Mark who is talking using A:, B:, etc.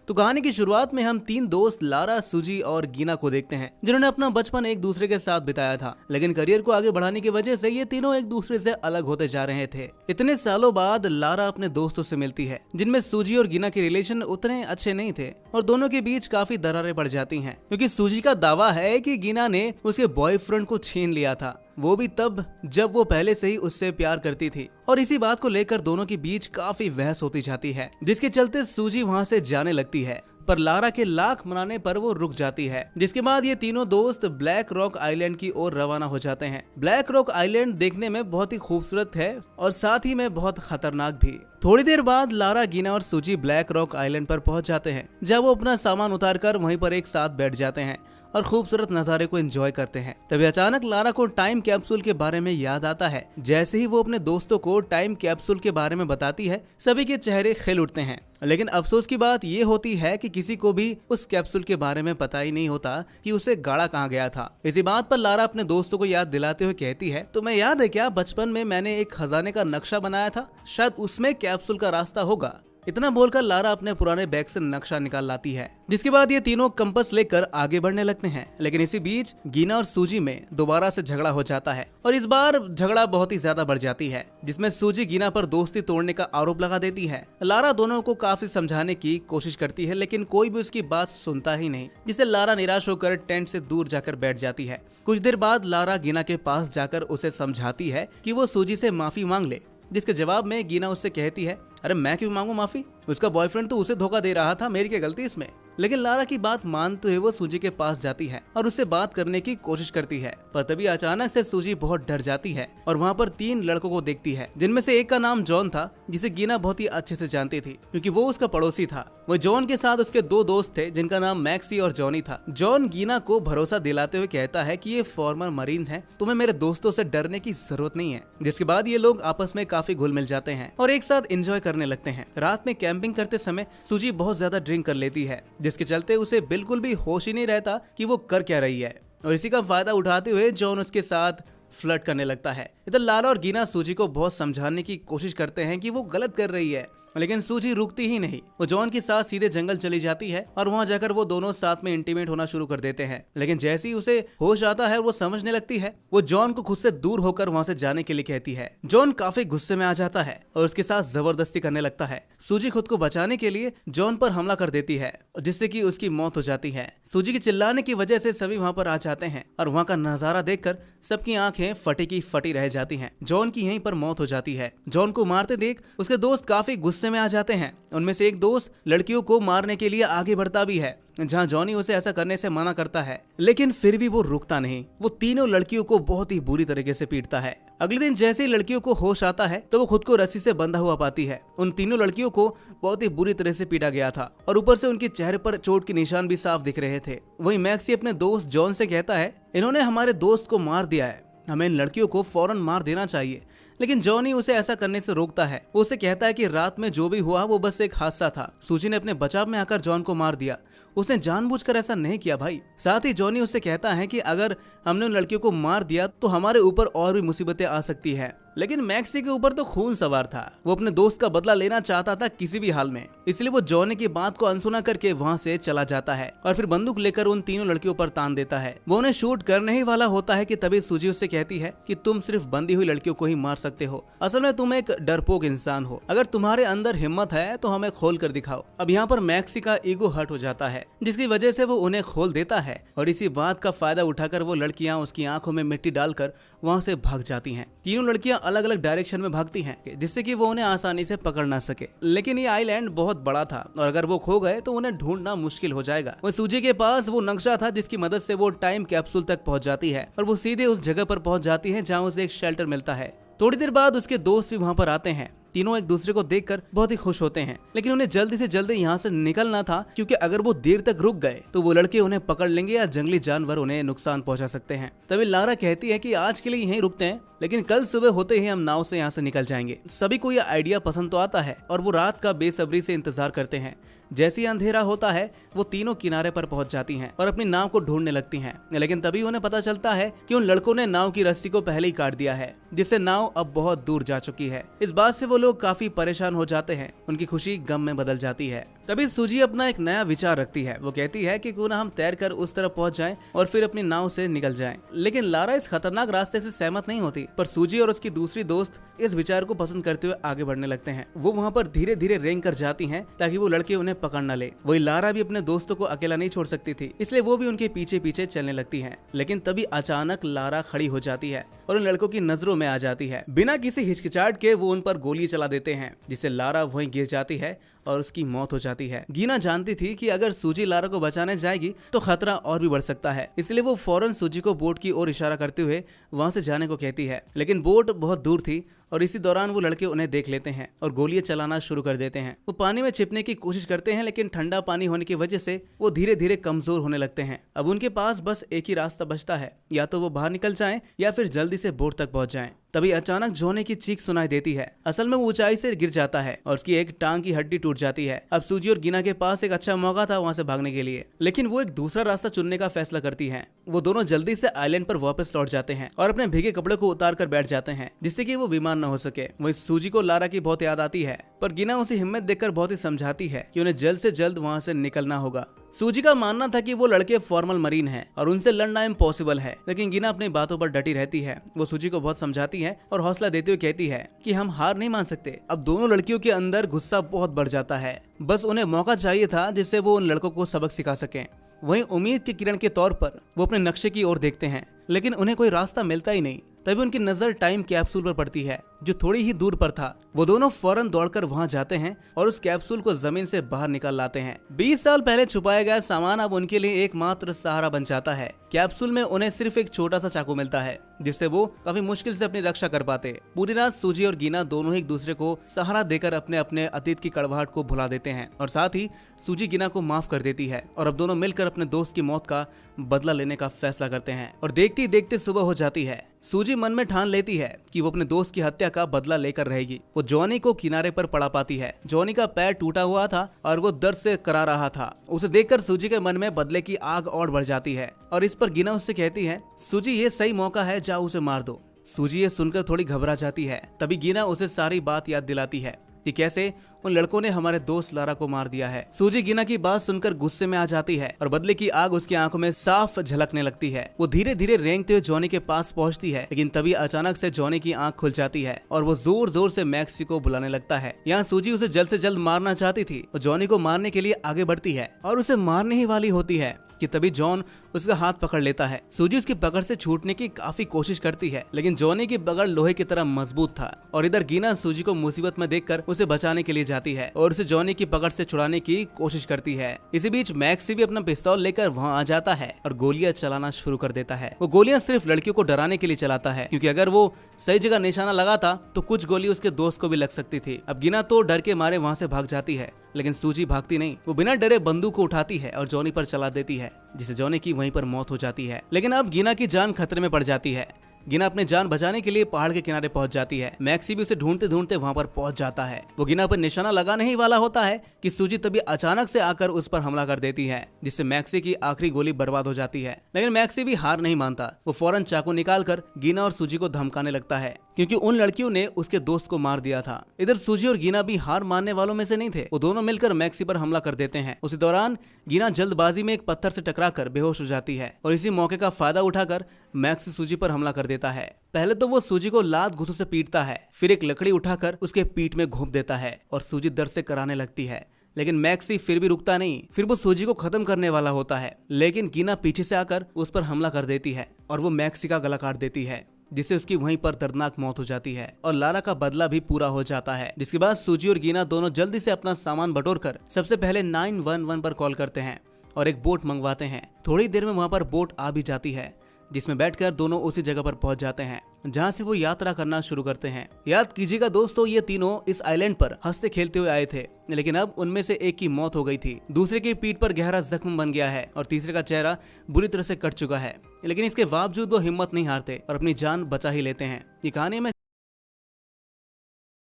A: तो कहानी की शुरुआत में हम 3 दोस्त लारा, सूजी और गीना को देखते हैं, जिन्होंने अपना बचपन एक दूसरे के साथ बिताया था। लेकिन करियर को आगे बढ़ाने की वजह से ये तीनों एक दूसरे से अलग होते जा रहे थे। इतने सालों बाद लारा अपने दोस्तों से मिलती है, जिनमें सूजी और गीना के रिलेशन उतने अच्छे नहीं थे और दोनों के बीच काफी दरारें पड़ जाती हैं, क्योंकि सूजी का दावा है कि गीना ने उसके बॉयफ्रेंड को छीन लिया था, वो भी तब जब वो पहले से ही उससे प्यार करती थी। और इसी बात को लेकर दोनों के बीच काफी बहस होती जाती है, जिसके चलते सूजी वहाँ से जाने लगती है। पर लारा के लाख मनाने पर वो रुक जाती है, जिसके बाद ये तीनों दोस्त ब्लैक रॉक आइलैंड की ओर रवाना हो जाते हैं। ब्लैक रॉक आइलैंड देखने में बहुत ही खूबसूरत है और साथ ही में बहुत खतरनाक भी। थोड़ी देर बाद लारा, गीना और सूजी ब्लैक रॉक आइलैंड पर पहुंच जाते हैं, जहाँ वो अपना सामान उतारकर वहीं पर एक साथ बैठ जाते हैं और खूबसूरत नजारे को एंजॉय करते हैं। तभी अचानक लारा को टाइम कैप्सूल के बारे में याद आता है। जैसे ही वो अपने दोस्तों को टाइम कैप्सूल के बारे में बताती है, सभी के चेहरे खिल उठते हैं। लेकिन अफसोस की बात ये होती है कि किसी को भी उस कैप्सूल के बारे में पता ही नहीं होता कि उसे गाड़ा कहाँ गया था। इसी बात पर लारा अपने दोस्तों को याद दिलाते हुए कहती है, तुम्हें याद है क्या, बचपन में मैंने एक खजाने का नक्शा बनाया था, शायद उसमें कैप्सूल का रास्ता होगा। इतना बोलकर लारा अपने पुराने बैग से नक्शा निकाल लाती है, जिसके बाद ये तीनों कंपास लेकर आगे बढ़ने लगते हैं। लेकिन इसी बीच गीना और सूजी में दोबारा से झगड़ा हो जाता है और इस बार झगड़ा बहुत ही ज्यादा बढ़ जाती है, जिसमें सूजी गीना पर दोस्ती तोड़ने का आरोप लगा देती है। लारा दोनों को काफी समझाने की कोशिश करती है, लेकिन कोई भी उसकी बात सुनता ही नहीं, जिससे लारा निराश होकर टेंट से दूर जाकर बैठ जाती है। कुछ देर बाद लारा गीना के पास जाकर उसे समझाती है कि वो सूजी से माफी मांग ले, जिसके जवाब में गीना उससे कहती है, अरे मैं क्यों मांगू माफी, उसका बॉयफ्रेंड तो उसे धोखा दे रहा था, मेरी क्या गलती इसमें। लेकिन लारा की बात मानते हुए वो सूजी के पास जाती है और उससे बात करने की कोशिश करती है। पर तभी अचानक से सूजी बहुत डर जाती है और वहाँ पर 3 लड़कों को देखती है, जिनमें से एक का नाम जॉन था, जिसे गीना बहुत ही अच्छे से जानती थी, क्योंकि वो उसका पड़ोसी था। वो जॉन के साथ उसके 2 दोस्त थे, जिनका नाम मैक्सी और जॉनी था। जॉन गीना को भरोसा दिलाते हुए कहता है कि ये फॉर्मर मरीन है, तुम्हें मेरे दोस्तों से डरने की जरूरत नहीं है। जिसके बाद ये लोग आपस में काफी घुल मिल जाते हैं और एक साथ एंजॉय करने लगते हैं। रात में कैंपिंग करते समय सूजी बहुत ज्यादा ड्रिंक कर लेती है, जिसके चलते उसे बिल्कुल भी होश ही नहीं रहता कि वो कर क्या रही है। और इसी का फायदा उठाते हुए जॉन उसके साथ फ्लर्ट करने लगता है। इधर लारा और गीना सूजी को बहुत समझाने की कोशिश करते हैं कि वो गलत कर रही है, लेकिन सूजी रुकती ही नहीं। वो जॉन के साथ सीधे जंगल चली जाती है और वहाँ जाकर वो दोनों साथ में इंटीमेट होना शुरू कर देते हैं। लेकिन जैसे ही उसे होश आता है, वो समझने लगती है, वो जॉन को खुद से दूर होकर वहाँ से जाने के लिए कहती है। जॉन काफी गुस्से में आ जाता है और उसके साथ जबरदस्ती करने लगता है। सूजी खुद को बचाने के लिए जॉन पर हमला कर देती है, जिससे कि उसकी मौत हो जाती है। सूजी के चिल्लाने की वजह से सभी वहाँ पर आ जाते हैं और वहाँ का नजारा देखकर सबकी आंखें फटी की फटी रह जाती हैं। जॉन की यहीं पर मौत हो जाती है। जॉन को मारते देख उसके दोस्त काफी गुस्से में आ जाते हैं। उनमें से एक दोस्त लड़कियों को मारने के लिए आगे बढ़ता भी है, जहां जॉनी उसे ऐसा करने से मना करता है, लेकिन फिर भी वो रुकता नहीं। वो तीनों लड़कियों को बहुत ही बुरी तरीके से पीटता है। अगले दिन जैसे ही लड़कियों को होश आता है, तो वो खुद को रस्सी से बंधा हुआ पाती है। उन तीनों लड़कियों को बहुत ही बुरी तरह से पीटा गया था और ऊपर से उनके चेहरे पर चोट के निशान भी साफ दिख रहे थे। वहीं मैक्सी अपने दोस्त जॉन से कहता है, इन्होंने हमारे दोस्त को मार दिया है, हमें इन लड़कियों को फौरन मार देना चाहिए। लेकिन जॉनी उसे ऐसा करने से रोकता है। वो उसे कहता है कि रात में जो भी हुआ वो बस एक हादसा था। सूजी ने अपने बचाव में आकर जॉन को मार दिया, उसने जानबूझकर ऐसा नहीं किया भाई। साथ ही जॉनी उससे कहता है कि अगर हमने उन लड़कियों को मार दिया तो हमारे ऊपर और भी मुसीबतें आ सकती है। लेकिन मैक्सी के ऊपर तो खून सवार था, वो अपने दोस्त का बदला लेना चाहता था किसी भी हाल में, इसलिए वो जॉनी की बात को अनसुना करके वहाँ से चला जाता है और फिर बंदूक लेकर उन तीनों लड़कियों पर तान देता है। वो उन्हें शूट करने ही वाला होता है कि तभी सूजी उससे कहती है कि तुम सिर्फ बंदी हुई लड़कियों को ही मार सकते हो, असल में तुम एक डरपोक इंसान हो, अगर तुम्हारे अंदर हिम्मत है तो हमें खोल कर दिखाओ। अब यहाँ पर मैक्सी का ईगो हर्ट हो जाता है, जिसकी वजह से वो उन्हें खोल देता है और इसी बात का फायदा उठाकर वो लड़कियां उसकी आंखों में मिट्टी डालकर वहाँ से भाग जाती हैं। तीनों लड़कियां अलग अलग डायरेक्शन में भागती हैं, जिससे कि वो उन्हें आसानी से पकड़ ना सके। लेकिन ये आइलैंड बहुत बड़ा था और अगर वो खो गए तो उन्हें ढूंढना मुश्किल हो जाएगा। वो सूजी के पास वो नक्शा था जिसकी मदद से वो टाइम कैप्सूल तक पहुंच जाती है और वो सीधे उस जगह पर पहुंच जाती है जहाँ उसे एक शेल्टर मिलता है। थोड़ी देर बाद उसके दोस्त भी वहाँ पर आते हैं। तीनों एक दूसरे को देखकर बहुत ही खुश होते हैं, लेकिन उन्हें जल्दी से जल्दी यहाँ से निकलना था, क्योंकि अगर वो देर तक रुक गए तो वो लड़के उन्हें पकड़ लेंगे या जंगली जानवर उन्हें नुकसान पहुंचा सकते हैं। तभी लारा कहती है कि आज के लिए यहीं रुकते हैं, लेकिन कल सुबह होते ही हम नाव से यहाँ से निकल जाएंगे। सभी को यह आइडिया पसंद तो आता है और वो रात का बेसब्री से इंतजार करते हैं। जैसे ही अंधेरा होता है वो तीनों किनारे पर पहुंच जाती हैं और अपनी नाव को ढूंढने लगती हैं, लेकिन तभी उन्हें पता चलता है कि उन लड़कों ने नाव की रस्सी को पहले ही काट दिया है, जिससे नाव अब बहुत दूर जा चुकी है। इस बात से वो लोग काफी परेशान हो जाते हैं, उनकी खुशी गम में बदल जाती है। तभी सूजी अपना एक नया विचार रखती है। वो कहती है कि क्यों ना हम तैरकर उस तरफ पहुंच जाएं और फिर अपनी नाव से निकल जाएं। लेकिन लारा इस खतरनाक रास्ते से सहमत नहीं होती, पर सूजी और उसकी दूसरी दोस्त इस विचार को पसंद करते हुए आगे बढ़ने लगते हैं। वो वहाँ पर धीरे धीरे रेंग कर जाती हैं ताकि वो लड़के उन्हें पकड़ न ले। वही लारा भी अपने दोस्तों को अकेला नहीं छोड़ सकती थी, इसलिए वो भी उनके पीछे पीछे चलने लगती है। लेकिन तभी अचानक लारा खड़ी हो जाती है और उन लड़कों की नजरों में आ जाती है। बिना किसी हिचकिचाहट के वो उन पर गोली चला देते हैं, जिससे लारा वहीं गिर जाती है और उसकी मौत हो जाती है। गीना जानती थी कि अगर सूजी लारा को बचाने जाएगी तो खतरा और भी बढ़ सकता है, इसलिए वो फौरन सूजी को बोट की ओर इशारा करते हुए वहां से जाने को कहती है। लेकिन बोट बहुत दूर थी और इसी दौरान वो लड़के उन्हें देख लेते हैं और गोलियां चलाना शुरू कर देते हैं। वो पानी में छिपने की कोशिश करते हैं, लेकिन ठंडा पानी होने की वजह से वो धीरे धीरे कमजोर होने लगते हैं। अब उनके पास बस एक ही रास्ता बचता है, या तो वो बाहर निकल जाएं या फिर जल्दी से बोट तक पहुंच जाएं। तभी अचानक जॉनी की चीख सुनाई देती है। असल में वो ऊंचाई से गिर जाता है और उसकी एक टांग की हड्डी टूट जाती है। अब सूजी और गीना के पास एक अच्छा मौका था वहां से भागने के लिए, लेकिन वो एक दूसरा रास्ता चुनने का फैसला करती हैं। वो दोनों जल्दी से आइलैंड पर वापस लौट जाते हैं और अपने भीगे कपड़े को उतार कर बैठ जाते हैं, जिससे कि वो बीमार न हो सके। वही सूजी को लारा की बहुत याद आती है, पर गीना उसे हिम्मत देकर बहुत ही समझाती है कि उन्हें जल्द से जल्द वहाँ से निकलना होगा। सूजी का मानना था कि वो लड़के फॉर्मल मरीन हैं और उनसे लड़ना इम्पॉसिबल है, लेकिन गीना अपनी बातों पर डटी रहती है। वो सूजी को बहुत समझाती है और हौसला देते हुए कहती है कि हम हार नहीं मान सकते। अब दोनों लड़कियों के अंदर गुस्सा बहुत बढ़ जाता है, बस उन्हें मौका चाहिए था जिससे वो उन लड़कों को सबक सिखा सकें। वहीं उम्मीद की किरण के तौर पर वो अपने नक्शे की ओर देखते हैं, लेकिन उन्हें कोई रास्ता मिलता ही नहीं। तभी उनकी नजर टाइम कैप्सूल पर पड़ती है, जो थोड़ी ही दूर पर था। वो दोनों फौरन दौड़कर वहां जाते हैं और उस कैप्सूल को जमीन से बाहर निकाल लाते हैं। 20 साल पहले छुपाया गया सामान अब उनके लिए एकमात्र सहारा बन जाता है। कैप्सूल में उन्हें सिर्फ एक छोटा सा चाकू मिलता है, जिससे वो काफी मुश्किल से अपनी रक्षा कर पाते। पूरी रात सूजी और गीना दोनों एक दूसरे को सहारा देकर अपने अपने अतीत की कड़वाहट को भुला देते हैं और साथ ही सूजी गीना को माफ कर देती है और अब दोनों मिलकर अपने दोस्त की मौत का बदला लेने का फैसला करते हैं। और देखते ही देखते सुबह हो जाती है। सूजी मन में ठान लेती है कि वो अपने दोस्त की हत्या का बदला लेकर रहेगी। वो जॉनी को किनारे पर पड़ा पाती है। जॉनी का पैर टूटा हुआ था और वो दर्द से करा रहा था। उसे देखकर सूजी के मन में बदले की आग और बढ़ जाती है और इस पर गीना उससे कहती है, सूजी ये सही मौका है, जाओ उसे मार दो। सूजी ये सुनकर थोड़ी घबरा जाती है। तभी गीना उसे सारी बात याद दिलाती है कि कैसे उन लड़कों ने हमारे दोस्त लारा को मार दिया है। सूजी गीना की बात सुनकर गुस्से में आ जाती है और बदले की आग उसकी आंखों में साफ झलकने लगती है। वो धीरे धीरे रेंगते हुए जॉनी के पास पहुंचती है, लेकिन तभी अचानक से जॉनी की आंख खुल जाती है और वो जोर जोर से मैक्सी को बुलाने लगता है। यहाँ सूजी उसे जल्द से जल्द मारना चाहती थी। वो जॉनी को मारने के लिए आगे बढ़ती है और उसे मारने ही वाली होती है कि तभी जॉन उसका हाथ पकड़ लेता है। सूजी उसकी पकड़ से छूटने की काफी कोशिश करती है, लेकिन जॉनी की पकड़ लोहे की तरह मजबूत था। और इधर गीना सूजी को मुसीबत में देखकर उसे बचाने के लिए जाती है और उसे जॉनी की पकड़ से छुड़ाने की कोशिश करती है। इसी बीच मैक्सी भी अपना पिस्तौल लेकर वहाँ आ जाता है और गोलियां चलाना शुरू कर देता है। वो गोलियां सिर्फ लड़कियों को डराने के लिए चलाता है, क्योंकि अगर वो सही जगह निशाना लगाता तो कुछ गोली उसके दोस्त को भी लग सकती थी। अब गीना तो डर के मारे वहाँ से भाग जाती है, लेकिन सूजी भागती नहीं। वो बिना डरे बंदूक को उठाती है और जॉनी पर चला देती है, जिससे जॉनी की वहीं पर मौत हो जाती है। लेकिन अब गीना की जान खतरे में पड़ जाती है। गीना अपने जान बचाने के लिए पहाड़ के किनारे पहुंच जाती है। मैक्सी भी उसे ढूंढते ढूंढते वहां पर पहुंच जाता है। वो गीना पर निशाना लगाने ही वाला होता है कि सूजी तभी अचानक से आकर उस पर हमला कर देती है, जिससे मैक्सी की आखिरी गोली बर्बाद हो जाती है। लेकिन मैक्सी भी हार नहीं मानता। वो फौरन चाकू निकालकर गीना और सूजी को धमकाने लगता है, क्योंकि उन लड़कियों ने उसके दोस्त को मार दिया था। इधर सूजी और गीना भी हार मानने वालों में से नहीं थे। वो दोनों मिलकर मैक्सी पर हमला कर देते हैं। उसी दौरान गीना जल्दबाजी में एक पत्थर से टकराकर बेहोश हो जाती है और इसी मौके का फायदा उठाकर मैक्सी सूजी पर हमला कर देता है। पहले तो वो सूजी को लात घुसों से पीटता है, फिर एक लकड़ी उठाकर उसके पीठ में घोंप देता है और सूजी दर्द से कराने लगती है। लेकिन मैक्सी फिर भी रुकता नहीं। फिर वो सूजी को खत्म करने वाला होता है, लेकिन गीना पीछे से आकर उस पर हमला कर देती है और वो मैक्सी का गला काट देती है, जिससे उसकी वहीं पर दर्दनाक मौत हो जाती है और लारा का बदला भी पूरा हो जाता है। जिसके बाद सूजी और गीना दोनों जल्दी से अपना सामान बटोरकर सबसे पहले 911 पर कॉल करते हैं और एक बोट मंगवाते हैं। थोड़ी देर में वहां पर बोट आ भी जाती है, जिसमें बैठकर दोनों उसी जगह पर पहुंच जाते हैं जहां से वो यात्रा करना शुरू करते हैं। याद कीजिएगा दोस्तों, ये तीनों इस आइलैंड पर हंसते खेलते हुए आए थे, लेकिन अब उनमें से एक की मौत हो गई थी, दूसरे की पीठ पर गहरा जख्म बन गया है और तीसरे का चेहरा बुरी तरह से कट चुका है। लेकिन इसके बावजूद वो हिम्मत नहीं हारते और अपनी जान बचा ही लेते हैं। ये कहानी में